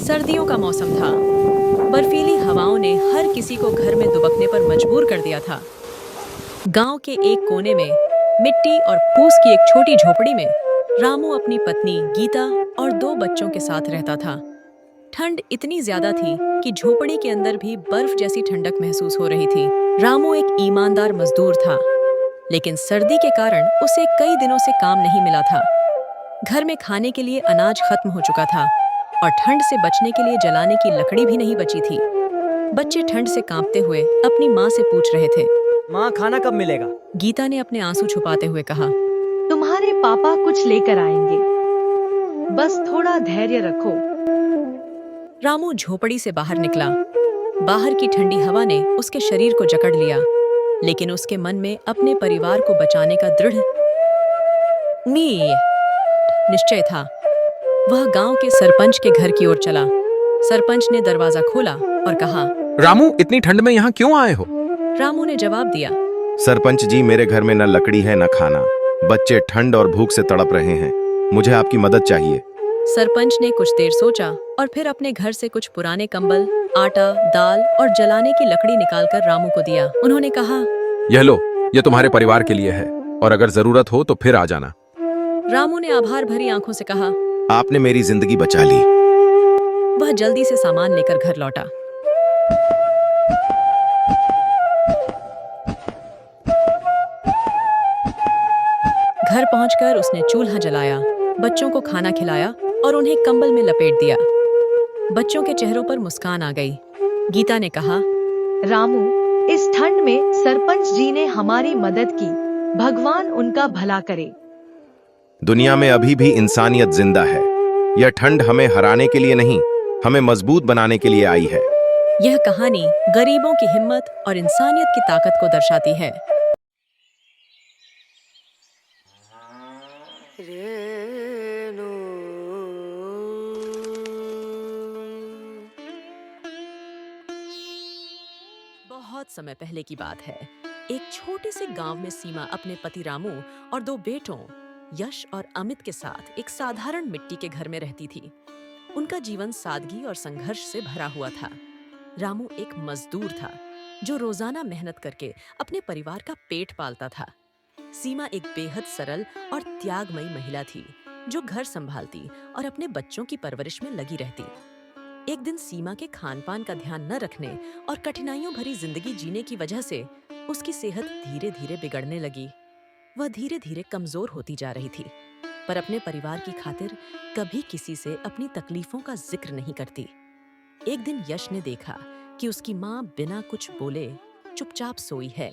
सर्दियों का मौसम था। बर्फीली हवाओं ने हर किसी को घर में दुबकने पर मजबूर कर दिया था। गांव के एक कोने में मिट्टी और फूस की एक छोटी झोपड़ी में रामू अपनी पत्नी गीता और दो बच्चों के साथ रहता था। ठंड इतनी ज्यादा थी कि झोपड़ी के अंदर भी बर्फ जैसी ठंडक महसूस हो रही थी। रामू एक ईमानदार मजदूर था, लेकिन सर्दी के कारण उसे कई दिनों से काम नहीं मिला था। घर में खाने के लिए अनाज खत्म हो चुका था और ठंड से बचने के लिए जलाने की लकड़ी भी नहीं बची थी। बच्चे ठंड से कांपते हुए अपनी माँ से पूछ रहे थे। माँ, खाना कब मिलेगा? गीता ने अपने आंसू छुपाते हुए कहा। तुम्हारे पापा कुछ लेकर आएंगे, बस थोड़ा धैर्य रखो। रामू झोपड़ी से बाहर निकला। बाहर की ठंडी हवा ने उसके शरीर को जकड़ लिया, लेकिन उसके मन में अपने परिवार को बचाने का दृढ़ निश्चय था। वह गांव के सरपंच के घर की ओर चला। सरपंच ने दरवाजा खोला और कहा, रामू, इतनी ठंड में यहाँ क्यों आए हो? रामू ने जवाब दिया, सरपंच जी, मेरे घर में न लकड़ी है न खाना। बच्चे ठंड और भूख से तड़प रहे हैं। मुझे आपकी मदद चाहिए। सरपंच ने कुछ देर सोचा और फिर अपने घर से कुछ पुराने कंबल, आटा, दाल और जलाने की लकड़ी निकालकर रामू को दिया। उन्होंने कहा, यह लो, यह तुम्हारे परिवार के लिए है और अगर जरूरत हो तो फिर आ जाना। रामू ने आभार भरी आंखों से कहा। आपने मेरी जिंदगी बचा ली। वह जल्दी से सामान लेकर घर लौटा। घर पहुंचकर उसने चूल्हा जलाया, बच्चों को खाना खिलाया और उन्हें कंबल में लपेट दिया। बच्चों के चेहरों पर मुस्कान आ गई। गीता ने कहा, रामू, इस ठंड में सरपंच जी ने हमारी मदद की। भगवान उनका भला करे। दुनिया में अभी भी इंसानियत जिंदा है। यह ठंड हमें हराने के लिए नहीं, हमें मजबूत बनाने के लिए आई है। यह कहानी गरीबों की हिम्मत और इंसानियत की ताकत को दर्शाती है। बहुत समय पहले की बात है। एक छोटे से गांव में सीमा अपने पति रामू और दो बेटों यश और अमित के साथ एक साधारण मिट्टी के घर में रहती थी। उनका जीवन सादगी और संघर्ष से भरा हुआ था। रामू एक मजदूर था जो रोजाना मेहनत करके अपने परिवार का पेट पालता था। सीमा एक बेहद सरल और त्यागमयी महिला थी जो घर संभालती और अपने बच्चों की परवरिश में लगी रहती। एक दिन सीमा के खान-पान का ध्यान न रखने और कठिनाइयों भरी जिंदगी जीने की वजह से उसकी सेहत धीरे-धीरे बिगड़ने लगी। वह धीरे-धीरे कमजोर होती जा रही थी, पर अपने परिवार की खातिर कभी किसी से अपनी तकलीफों का जिक्र नहीं करती। एक दिन यश ने देखा कि उसकी माँ बिना कुछ बोले चुपचाप सोई है।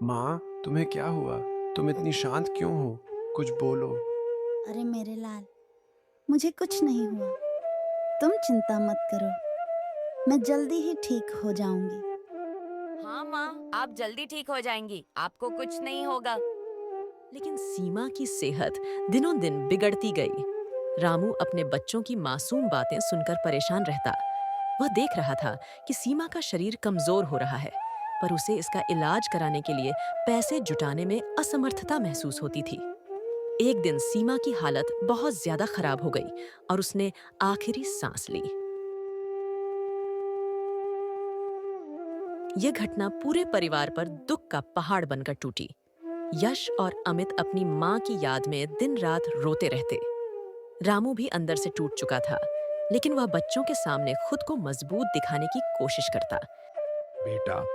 माँ, तुम्हें क्या हुआ? तुम इतनी शांत क्यों हो? कुछ बोलो। अरे मेरे लाल, मुझे कुछ नहीं हुआ। तुम चिंता मत करो, मैं जल्दी ही ठीक हो जाऊंगी। हाँ माँ, आप जल्दी ठीक हो जाएंगी, आपको कुछ नहीं होगा। लेकिन सीमा की सेहत दिनों दिन बिगड़ती गई। रामू अपने बच्चों की मासूम बातें सुनकर परेशान रहता। वह देख रहा था कि सीमा का शरीर कमजोर हो रहा है, पर उसे इसका इलाज कराने के लिए पैसे जुटाने में असमर्थता महसूस होती थी। एक दिन सीमा की हालत बहुत ज्यादा खराब हो गई और उसने आखिरी सांस ली। यह घटना पूरे परिवार पर दुख का पहाड़ बनकर टूटी। यश और अमित अपनी माँ की याद में दिन रात रोते रहते। रामू भी अंदर से टूट चुका था, लेकिन वह बच्चों के सामने खुद को मजबूत दिखाने की कोशिश करता। बेटा,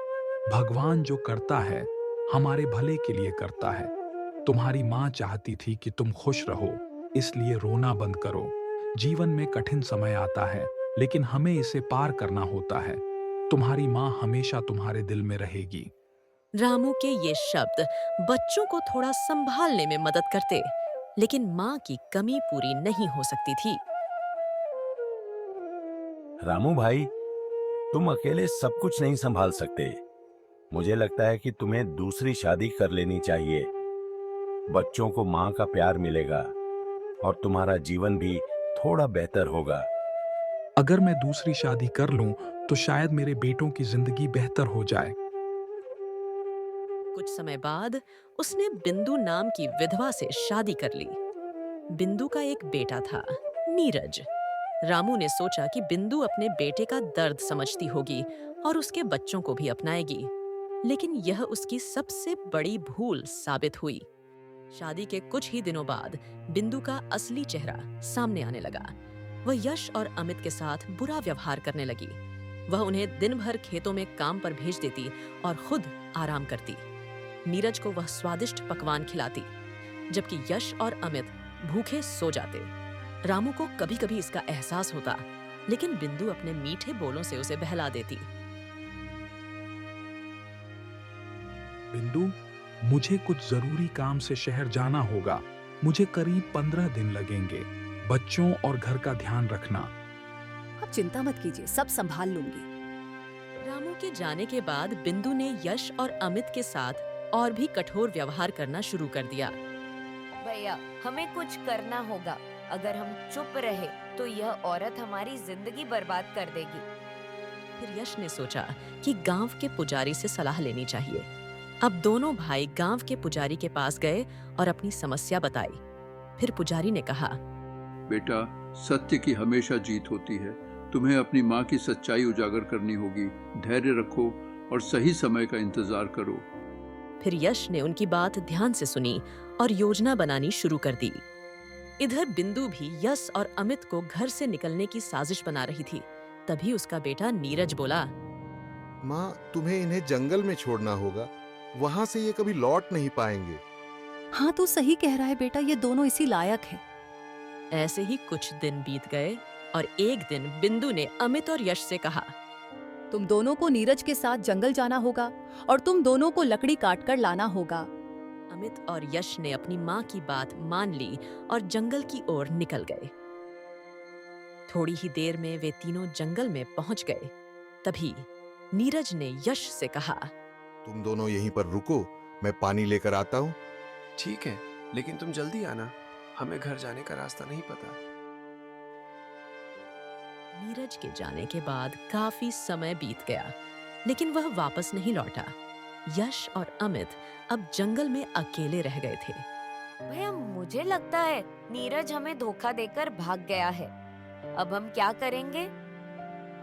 भगवान जो करता है हमारे भले के लिए करता है। तुम्हारी माँ चाहती थी कि तुम खुश रहो, इसलिए रोना बंद करो। जीवन में कठिन समय आता है, लेकिन हमें इसे पार करना होता है। तुम्हारी माँ हमेशा तुम्हारे दिल में रहेगी। रामू के ये शब्द बच्चों को थोड़ा संभालने में मदद करते, लेकिन माँ की कमी पूरी नहीं हो सकती थी। रामू भाई, तुम अकेले सब कुछ नहीं संभाल सकते। मुझे लगता है कि तुम्हें दूसरी शादी कर लेनी चाहिए। बच्चों को माँ का प्यार मिलेगा और तुम्हारा जीवन भी थोड़ा बेहतर होगा। अगर मैं दूसरी शादी कर लूं, तो शायद मेरे बेटों की जिंदगी बेहतर हो जाए। कुछ समय बाद उसने बिंदु नाम की विधवा से शादी कर ली। बिंदु का एक बेटा था, नीरज। रामू ने सोचा कि बिंदु अपने बेटे का दर्द समझती होगी और उसके बच्चों को भी अपनाएगी, लेकिन यह उसकी सबसे बड़ी भूल साबित हुई। शादी के कुछ ही दिनों बाद बिंदु का असली चेहरा सामने आने लगा। वह यश और अमित के साथ बुरा व्यवहार करने लगी। वह उन्हें दिन भर खेतों में काम पर भेज देती और खुद आराम करती। नीरज को वह स्वादिष्ट पकवान खिलाती, जबकि यश और अमित भूखे सो जाते। रामू को कभी-कभी इसका एहसास होता, लेकिन बिंदु अपने मीठे बोलों से उसे बहला देती। बिंदु, मुझे कुछ जरूरी काम से शहर जाना होगा। मुझे करीब 15 दिन लगेंगे। बच्चों और घर का ध्यान रखना। आप चिंता मत कीजिए, सब संभाल लूंगी। रामू के जाने के बाद बिंदु ने यश और अमित के साथ और भी कठोर व्यवहार करना शुरू कर दिया। भैया, हमें कुछ करना होगा। अगर हम चुप रहे तो यह औरत हमारी जिंदगी बर्बाद कर देगी। फिर यश ने सोचा कि गांव के पुजारी से सलाह लेनी चाहिए। अब दोनों भाई गांव के पुजारी के पास गए और अपनी समस्या बताई। फिर पुजारी ने कहा, बेटा, सत्य की हमेशा जीत होती है। तुम्हें अपनी माँ की सच्चाई उजागर करनी होगी। धैर्य रखो और सही समय का इंतजार करो। फिर यश ने उनकी बात ध्यान से सुनी और योजना बनानी शुरू कर दी। इधर बिंदु भी यश और अमित को घर से निकलने की साजिश बना रही थी। तभी उसका बेटा नीरज बोला, माँ, तुम्हें इन्हें जंगल में छोड़ना होगा। वहाँ से ये कभी लौट नहीं पाएंगे। हाँ, तू सही कह रहा है बेटा, ये दोनों इसी लायक हैं। ऐसे ही कुछ दिन बीत गए और एक दिन बिंदु ने अमित और यश से कहा, तुम दोनों को नीरज के साथ जंगल जाना होगा और तुम दोनों को लकड़ी काट कर लाना होगा। अमित और यश ने अपनी माँ की बात मान ली और जंगल की ओर निकल गए। थोड़ी ही देर में वे तीनों जंगल में पहुंच गए। तभी नीरज ने यश से कहा, तुम दोनों यहीं पर रुको, मैं पानी लेकर आता हूँ। ठीक है, लेकिन तुम जल्दी आना। हमें घर जाने का रास्ता नहीं पता। नीरज के जाने के बाद काफी समय बीत गया, लेकिन वह वापस नहीं लौटा। यश और अमित अब जंगल में अकेले रह गए थे। भैया, मुझे लगता है नीरज हमें धोखा देकर भाग गया है। अब हम क्या करेंगे?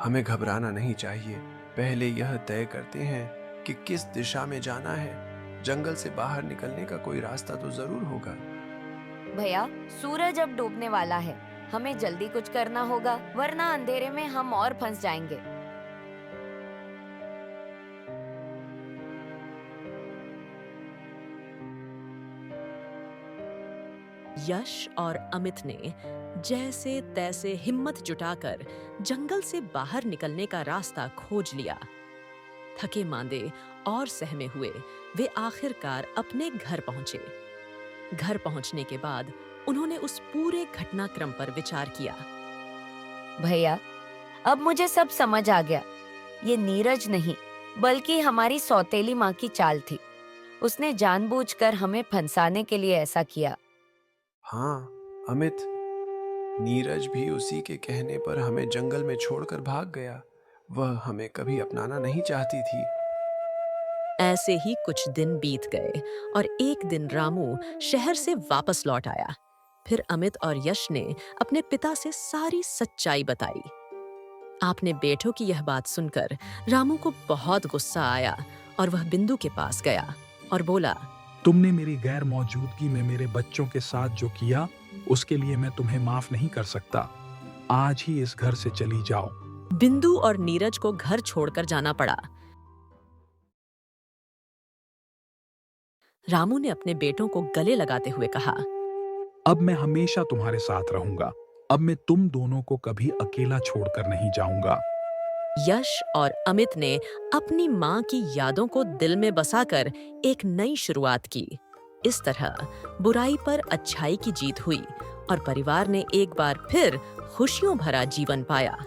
हमें घबराना नहीं चाहिए। पहले यह तय करते हैं कि किस दिशा में जाना है। जंगल से बाहर निकलने का कोई रास्ता तो जरूर होगा। भैया, सूरज अब डूबने वाला है। हमें जल्दी कुछ करना होगा, वरना अंधेरे में हम और फंस जाएंगे। यश और अमित ने जैसे तैसे हिम्मत जुटाकर जंगल से बाहर निकलने का रास्ता खोज लिया। थके मांदे और सहमे हुए वे आखिरकार अपने घर पहुंचे। घर पहुंचने के बाद उन्होंने उस पूरे घटनाक्रम पर विचार किया। भैया, अब मुझे सब समझ आ गया। ये नीरज नहीं, बल्कि हमारी सौतेली माँ की चाल थी। उसने जानबूझकर हमें फंसाने के लिए ऐसा किया। हाँ अमित, नीरज भी उसी के कहने पर हमें जंगल में छोड़कर भाग गया। वह हमें कभी अपनाना नहीं चाहती थी। ऐसे ही कुछ दिन बीत गए और एक दिन रामू शहर से वापस लौट आया। फिर अमित और यश ने अपने पिता से सारी सच्चाई बताई। आपने बेटों की यह बात सुनकर रामू को बहुत गुस्सा आया और वह बिंदु के पास गया और बोला, तुमने मेरी गैर मौजूदगी में मेरे बच्चों के साथ जो किया, उसके लिए मैं तुम्हें माफ नहीं कर सकता। आज ही इस घर से चली जाओ। बिंदु और नीरज को घर छोड़कर जाना पड़ा। रामू ने अपने बेटों को गले लगाते हुए कहा, अब मैं हमेशा तुम्हारे साथ रहूंगा। अब मैं तुम दोनों को कभी अकेला छोड़कर नहीं जाऊंगा। यश और अमित ने अपनी माँ की यादों को दिल में बसाकर एक नई शुरुआत की। इस तरह बुराई पर अच्छाई की जीत हुई और परिवार ने एक बार फिर खुशियों भरा जीवन पाया।